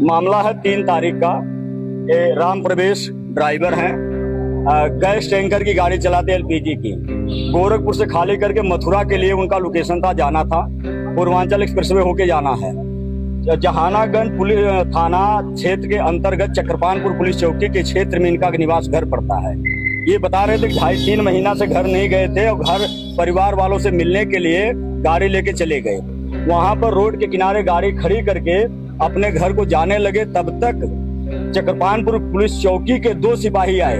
मामला है 3 तारीख का। ये राम प्रवेश ड्राइवर हैं, गैस टैंकर की गाड़ी चलाते एलपीजी की। गोरखपुर से खाली करके मथुरा के लिए उनका लोकेशन था, जाना था। पूर्वांचल एक्सप्रेसवे होके जाना है। जहानागंज पुलिस थाना क्षेत्र के अंतर्गत चक्रपानपुर पुलिस चौकी के क्षेत्र में इनका निवास घर पड़ता है। ये बता रहे थे कि 2.5-3 महीना से घर नहीं गए थे और घर परिवार वालों से मिलने के लिए गाड़ी लेके चले गए। वहां पर रोड के किनारे गाड़ी खड़ी करके अपने घर को जाने लगे। तब तक चक्रपानपुर पुलिस चौकी के 2 सिपाही आए।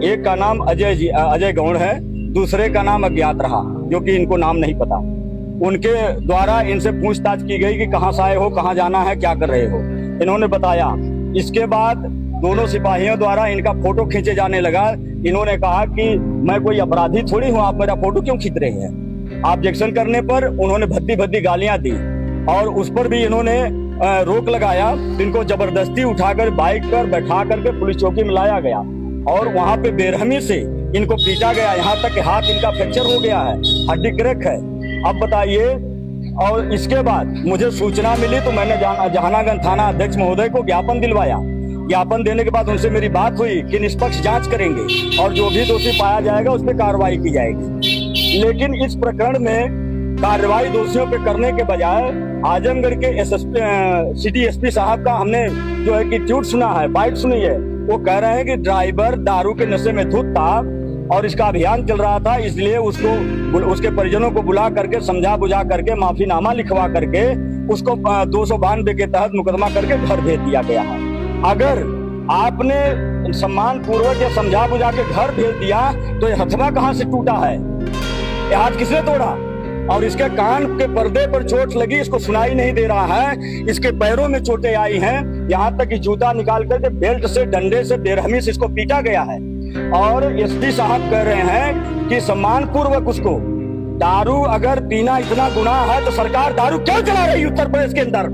एक का नाम अजय गौड़ है, दूसरे का नाम अज्ञात रहा, जो कि इनको नाम नहीं पता। उनके द्वारा इनसे पूछताछ की गई कि कहां से आए हो, कहां जाना है, क्या कर रहे हो। इन्होंने बताया। इसके बाद दोनों सिपाहियों द्वारा इनका फोटो खींचे जाने लगा। इन्होंने कहा कि मैं कोई अपराधी थोड़ी हूं, आप मेरा फोटो क्यों खींच रहे हैं। ऑब्जेक्शन करने पर उन्होंने भद्दी भद्दी गालियां दी और उस पर भी इन्होंने रोक लगाया। इनको जबरदस्ती उठाकर बाइक पर बैठा करके पुलिस चौकी में लाया गया और वहां पे बेरहमी से इनको पीटा गया। यहाँ तक कि हाथ इनका फ्रैक्चर हो गया है, हड्डी क्रैक है। अब बताइए। और इसके बाद मुझे सूचना मिली तो मैंने जहानागंज थाना अध्यक्ष महोदय को ज्ञापन दिलवाया। ज्ञापन देने के बाद उनसे मेरी बात हुई कि निष्पक्ष जांच करेंगे और जो भी दोषी पाया जाएगा उस पर कार्रवाई की जाएगी। लेकिन इस प्रकरण में कार्रवाई दोषियों पे करने के बजाय आजमगढ़ के सिटी एसपी साहब का हमने जो है कि ट्वीट सुना है, बाइट सुनी है। वो कह रहे हैं कि ड्राइवर दारू के नशे में धुत था और इसका अभियान चल रहा था, इसलिए उसके परिजनों को बुला करके समझा बुझा करके माफीनामा लिखवा करके उसको 292 के तहत मुकदमा करके घर भेज दिया गया है। अगर आपने सम्मान पूर्वक या समझा बुझा के घर भेज दिया तो ये हथवा कहां से टूटा है, ये हाथ किसने तोड़ा। और इसके कान के पर्दे पर चोट लगी, इसको सुनाई नहीं दे रहा है। इसके पैरों में चोटें आई हैं, यहाँ तक कि जूता निकाल करके बेल्ट से डंडे से बेरहमी से इसको पीटा गया है। और एसपी साहब कह रहे हैं कि सम्मान पूर्वक उसको दारू अगर पीना इतना गुनाह है तो सरकार दारू क्यों चला रही है उत्तर प्रदेश के अंदर,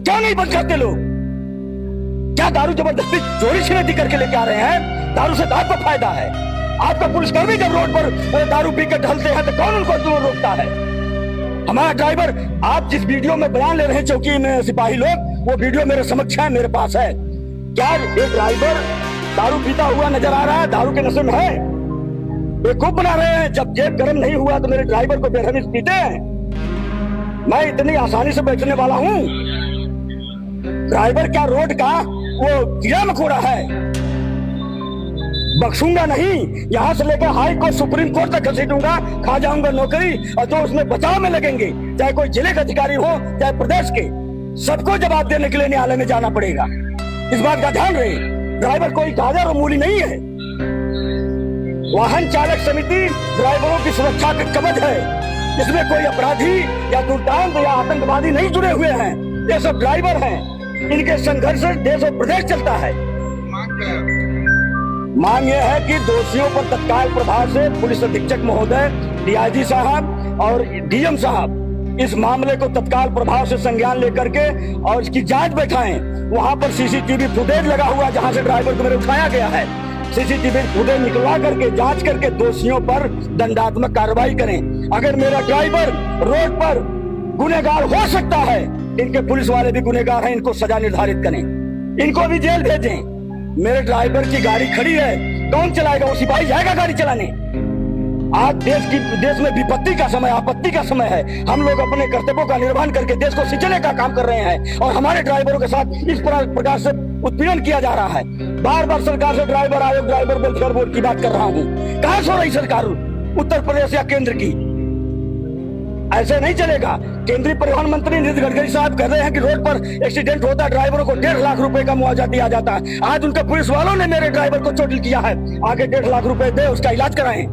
क्यों नहीं बंद करते लोग। क्या दारू जबरदस्ती चोरी छिनैती करके लेके आ रहे हैं। दारू से आपको फायदा है। आपका पुलिसकर्मी जब रोड पर दारू पी के ढलते हैं तो कौन उनको रोकता है। हमारा ड्राइवर, आप जिस वीडियो में बयान ले रहे हैं चौकी में सिपाही लोग, वो वीडियो मेरे समक्ष है, मेरे पास है। क्या ये ड्राइवर दारू पीता हुआ नजर आ रहा है, दारू के नशे में है। बेवकूफ बना रहे हैं। जब जेब गर्म नहीं हुआ तो मेरे ड्राइवर को बेरहमी से पीते हैं। मैं इतनी आसानी से बैठने वाला हूँ। ड्राइवर क्या रोड का वो कीड़ा मकोड़ा है। बख्शूंगा नहीं। यहाँ से लेकर हाई कोर्ट सुप्रीम कोर्ट तक घसीटूंगा, खा जाऊंगा नौकरी। और जो उसमें बचाव में लगेंगे, चाहे कोई जिले का अधिकारी हो चाहे प्रदेश के, सबको जवाब देने के लिए न्यायालय में जाना पड़ेगा। इस बात का ध्यान रहे। ड्राइवर कोई गाजर और मूली नहीं है। वाहन चालक समिति ड्राइवरों की सुरक्षा का कवच है। इसमें कोई अपराधी या दुर्दांत या आतंकवादी नहीं जुड़े हुए हैं। ये सब ड्राइवर हैं। इनके संघर्ष से देश और प्रदेश चलता है। मांग यह है कि दोषियों पर तत्काल प्रभाव से पुलिस अधीक्षक महोदय, डीआईजी साहब और डीएम साहब इस मामले को तत्काल प्रभाव से संज्ञान लेकर के और इसकी जांच बैठाएं। वहां पर सीसीटीवी फुटेज लगा हुआ जहां से ड्राइवर को मेरे उठाया गया है। सीसीटीवी फुटेज निकलवा करके जांच करके दोषियों पर दंडात्मक कार्रवाई करें। अगर मेरा ड्राइवर रोड पर गुनहगार हो सकता है, इनके पुलिस वाले भी गुनहगार हैं, इनको सजा निर्धारित करें, इनको भी जेल भेजें। मेरे ड्राइवर की गाड़ी खड़ी है, कौन चलाएगा। वो सिपाही जाएगा गाड़ी चलाने। आज देश में विपत्ति का समय, आपत्ति का समय है। हम लोग अपने कर्तव्यों का निर्वहन करके देश को सिंचने का काम कर रहे हैं और हमारे ड्राइवरों के साथ इस प्रकार से उत्पीड़न किया जा रहा है। बार बार सरकार से ड्राइवर आयोग, ड्राइवर वेलफेयर बोर्ड की बात कर रहा हूँ। कहाँ सो रही सरकार उत्तर प्रदेश या केंद्र की। ऐसे नहीं चलेगा। केंद्रीय परिवहन मंत्री नितिन गडकरी साहब कह रहे हैं कि रोड पर एक्सीडेंट होता है, ड्राइवरों को 1.5 लाख रुपए का मुआवजा दिया जाता है। आज उनके पुलिस वालों ने मेरे ड्राइवर को चोटिल किया है। आगे 1.5 लाख रुपए दे, उसका इलाज कराएं।